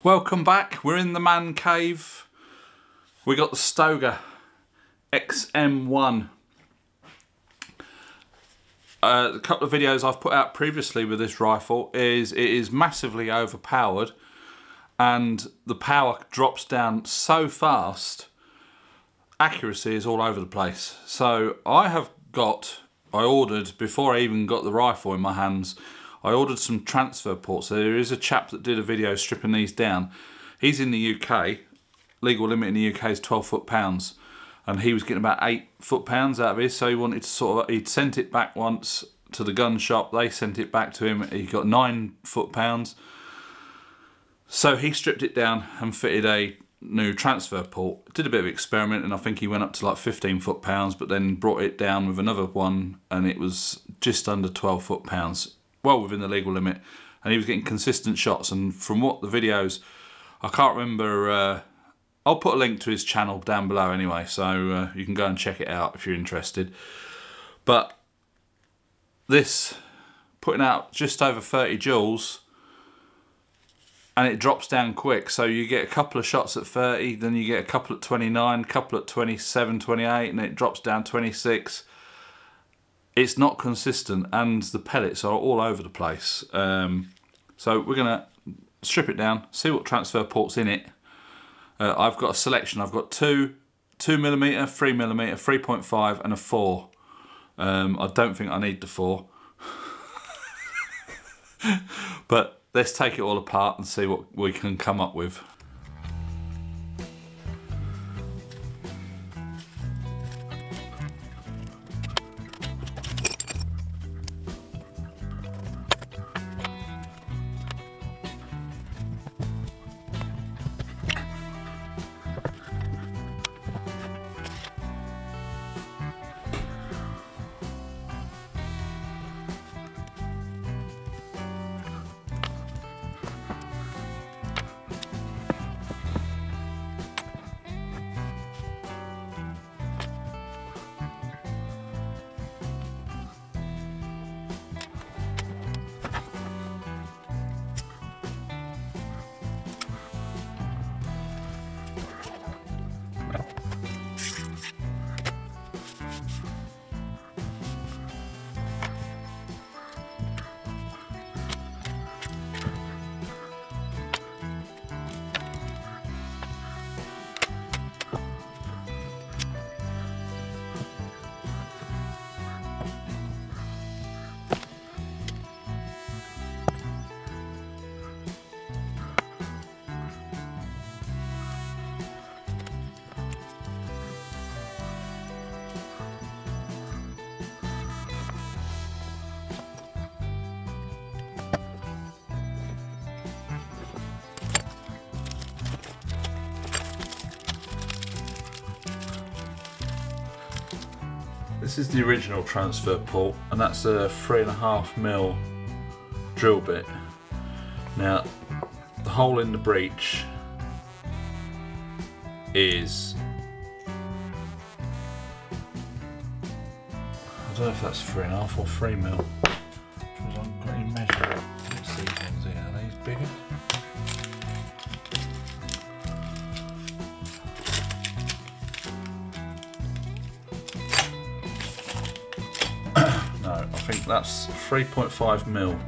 Welcome back, we're in the man cave. We got the Stoeger XM1. A couple of videos I've put out previously with this rifle is it is massively overpowered and the power drops down so fast, accuracy is all over the place. So I ordered, before I even got the rifle in my hands, I ordered some transfer ports. So there is a chap that did a video stripping these down. He's in the UK. Legal limit in the UK is 12 foot-pounds. And he was getting about 8 foot-pounds out of his. So he wanted to he'd sent it back once to the gun shop. They sent it back to him. He got 9 foot-pounds. So he stripped it down and fitted a new transfer port. Did a bit of experiment and I think he went up to like 15 foot-pounds, but then brought it down with another one and it was just under 12 foot-pounds. Well within the legal limit, and he was getting consistent shots. And from what the videos, I can't remember, I'll put a link to his channel down below anyway, so you can go and check it out if you're interested. But this, putting out just over 30 joules, and it drops down quick, so you get a couple of shots at 30, then you get a couple at 29, a couple at 27, 28, and it drops down 26. It's not consistent and the pellets are all over the place. So we're going to strip it down, see what transfer port's in it. I've got a selection. I've got 2mm, 3mm, 3.5 and a 4. I don't think I need the 4. But let's take it all apart and see what we can come up with. This is the original transfer port, and that's a 3.5mm drill bit. Now, the hole in the breech is, I don't know if that's 3.5 or 3mm. I haven't got any measure. What's these ones here? Are these bigger? I think that's 3.5mm.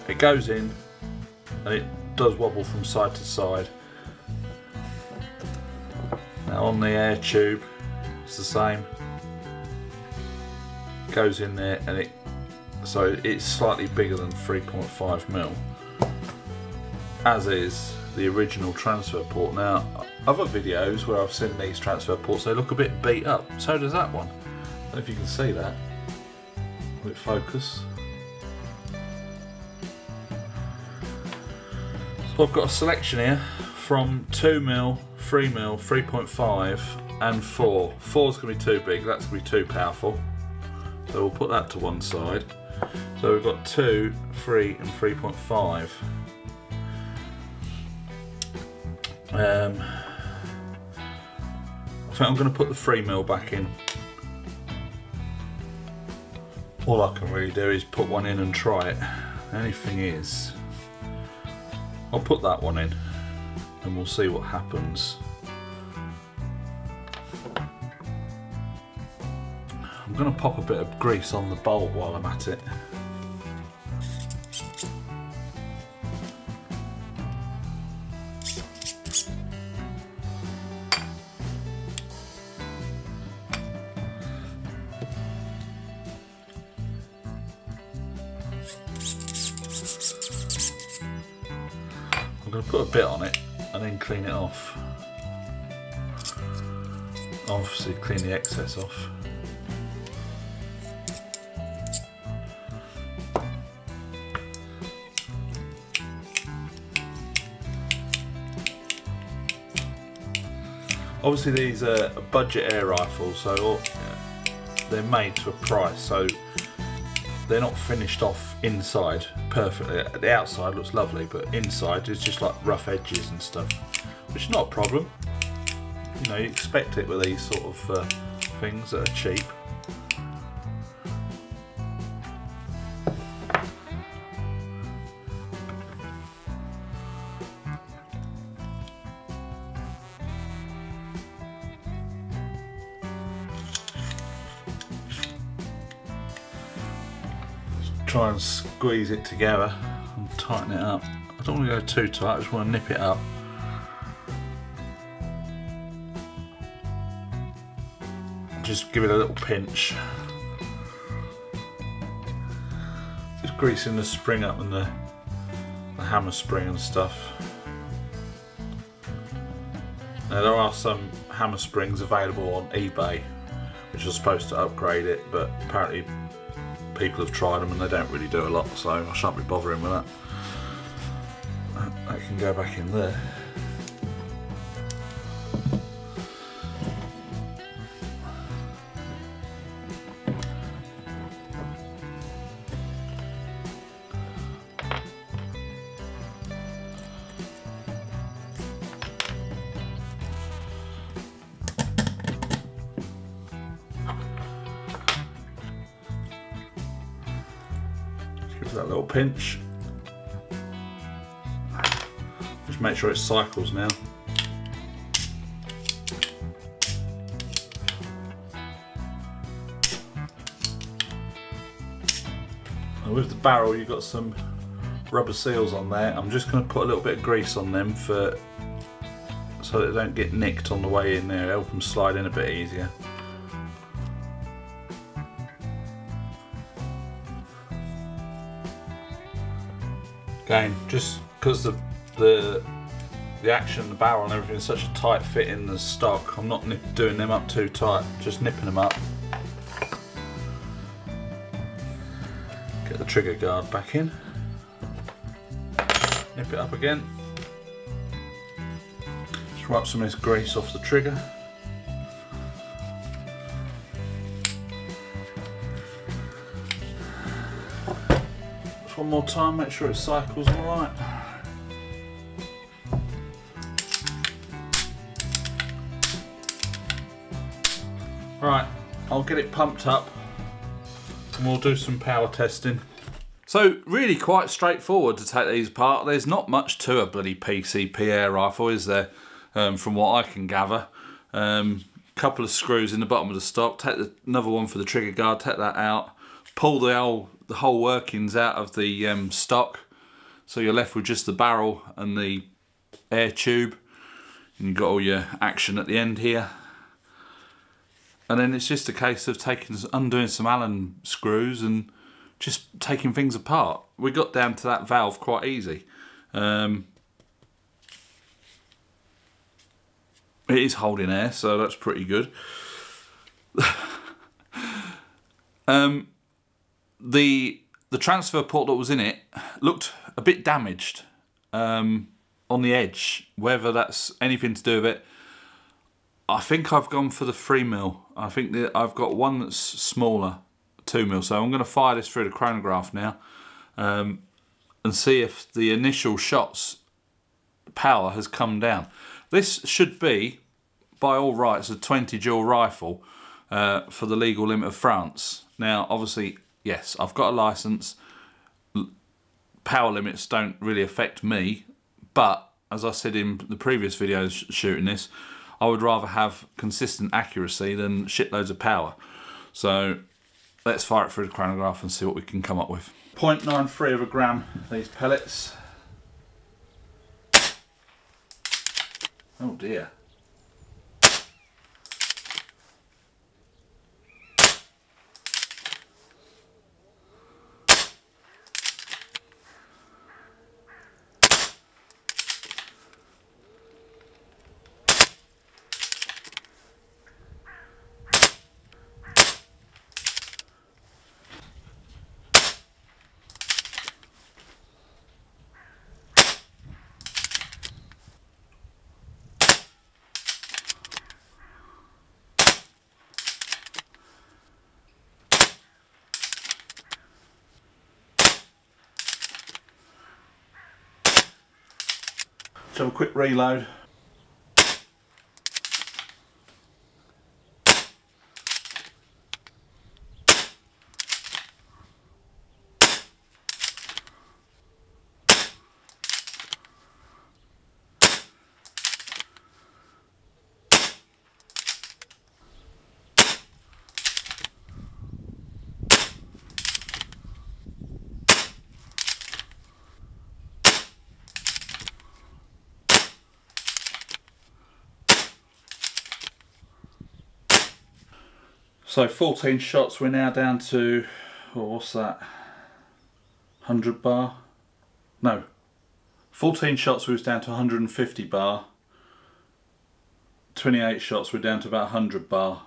It goes in and it does wobble from side to side. Now on the air tube it's the same. It goes in there and so it's slightly bigger than 3.5mm, as is the original transfer port. Now other videos where I've seen these transfer ports, they look a bit beat up. So does that one. I don't know if you can see that with focus. So I've got a selection here from 2mm, 3mm, 3.5 and 4. 4 is going to be too big, that's going to be too powerful. So we'll put that to one side. So we've got 2, 3 and 3.5. I think I'm going to put the 3mm back in. All I can really do is put one in and try it. The only thing is, I'll put that one in and we'll see what happens. I'm going to pop a bit of grease on the bolt while I'm at it. I'm going to put a bit on it and then clean it off. Obviously clean the excess off. Obviously these are budget air rifles, so they're made to a price, so they're not finished off inside perfectly. The outside looks lovely, but inside is just like rough edges and stuff, which is not a problem. You know, you expect it with these sort of things that are cheap. Try and squeeze it together and tighten it up. I don't want to go too tight, I just want to nip it up. Just give it a little pinch. Just greasing the spring up and the hammer spring and stuff. Now there are some hammer springs available on eBay which are supposed to upgrade it, but apparently people have tried them and they don't really do a lot, so I shan't be bothering with that. That can go back in there. Give that little pinch. Just make sure it cycles now. And with the barrel you've got some rubber seals on there. I'm just going to put a little bit of grease on them so that they don't get nicked on the way in there, help them slide in a bit easier. Again, just because the action of the barrel and everything is such a tight fit in the stock, I'm not doing them up too tight, just nipping them up. Get the trigger guard back in, nip it up again. Just wipe some of this grease off the trigger. One more time, make sure it cycles alright. Right, I'll get it pumped up and we'll do some power testing. So really quite straightforward to take these apart. There's not much to a bloody PCP air rifle, is there, from what I can gather. Couple of screws in the bottom of the stock, take another one for the trigger guard, take that out, pull the whole workings out of the stock, so you're left with just the barrel and the air tube, and you've got all your action at the end here. And then it's just a case of undoing some Allen screws and just taking things apart. We got down to that valve quite easy. It is holding air, so that's pretty good. The transfer port that was in it looked a bit damaged on the edge. Whether that's anything to do with it, I think I've gone for the 3mm. I think that I've got one that's smaller, 2mm. So I'm going to fire this through the chronograph now and see if the initial shot's power has come down. This should be, by all rights, a 20 dual rifle for the legal limit of France. Now, obviously, yes, I've got a license. Power limits don't really affect me, But as I said in the previous videos shooting this, I would rather have consistent accuracy than shitloads of power. So let's fire it through the chronograph and see what we can come up with. 0.93 of a gram, these pellets. Oh dear. Let's have a quick reload. So 14 shots, we're now down to, oh, what's that, 100 bar? No, 14 shots we was down to 150 bar, 28 shots we're down to about 100 bar,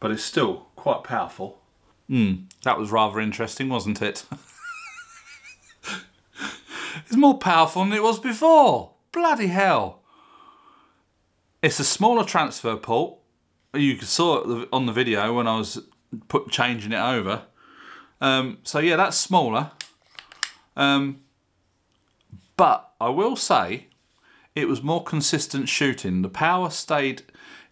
but it's still quite powerful. That was rather interesting, wasn't it? It's more powerful than it was before, bloody hell. It's a smaller transfer port. You saw it on the video when I was changing it over. So yeah, that's smaller. But I will say it was more consistent shooting. The power stayed.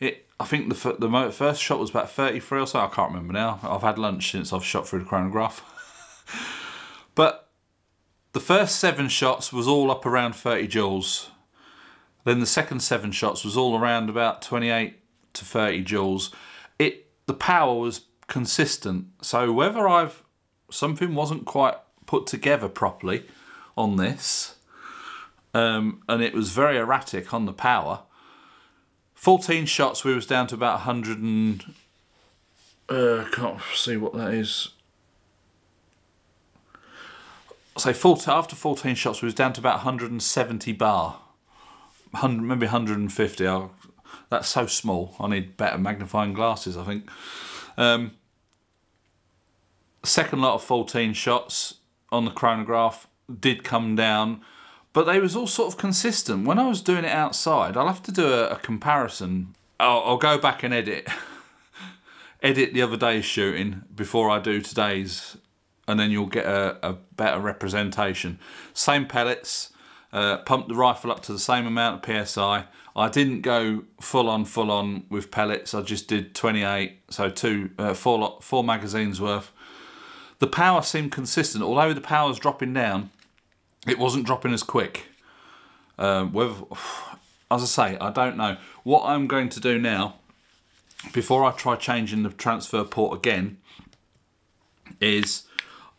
I think the first shot was about 33 or so. I can't remember now. I've had lunch since I've shot through the chronograph. But the first 7 shots was all up around 30 joules. Then the second 7 shots was all around about 28 to 30 joules. The power was consistent, so whether something wasn't quite put together properly on this, and it was very erratic on the power. 14 shots we was down to about 100 and can't see what that is. So after 14 shots we was down to about 170 bar, maybe 150. That's so small. I need better magnifying glasses, I think. Second lot of 14 shots on the chronograph did come down, but they was all sort of consistent. When I was doing it outside, I'll have to do a comparison. I'll go back and edit the other day's shooting before I do today's, and then you'll get a better representation. Same pellets, pumped the rifle up to the same amount of PSI. I didn't go full on with pellets. I just did 28, so four magazines worth. The power seemed consistent. Although the power was dropping down, it wasn't dropping as quick. As I say, I don't know. What I'm going to do now, before I try changing the transfer port again, is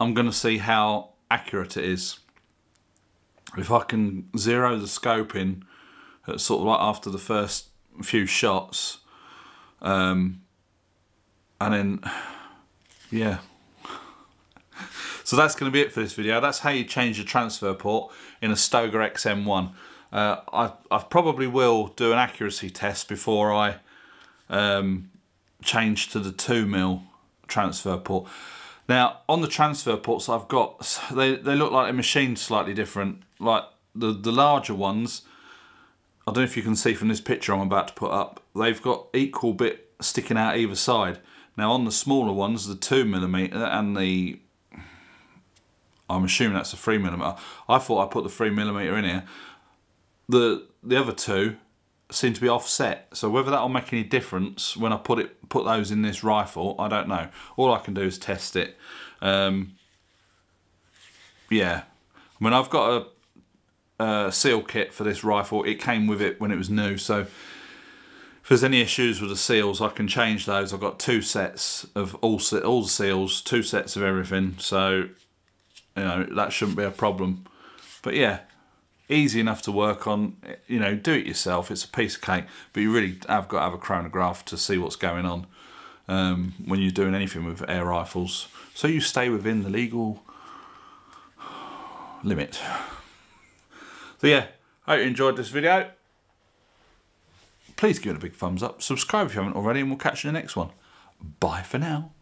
I'm going to see how accurate it is. If I can zero the scope in sort of like after the first few shots, and then yeah. So that's going to be it for this video. That's how you change your transfer port in a Stoeger XM1. I probably will do an accuracy test before I change to the 2mm transfer port. Now on the transfer ports I've got, they look like they're machined slightly different. Like the larger ones, I don't know if you can see from this picture I'm about to put up, they've got equal bit sticking out either side. Now on the smaller ones, the 2mm and the, I'm assuming that's a 3mm. I thought I put the 3mm in here. The other two seem to be offset, so whether that'll make any difference when I put those in this rifle, I don't know. All I can do is test it. Yeah, I mean I've got seal kit for this rifle. It came with it when it was new, so if there's any issues with the seals, I can change those. I've got 2 sets of all the seals, 2 sets of everything, so you know that shouldn't be a problem. But yeah, easy enough to work on. You know, do it yourself. It's a piece of cake, but you really have got to have a chronograph to see what's going on when you're doing anything with air rifles, so you stay within the legal limit. So yeah, hope you enjoyed this video. Please give it a big thumbs up, subscribe if you haven't already, and we'll catch you in the next one. Bye for now.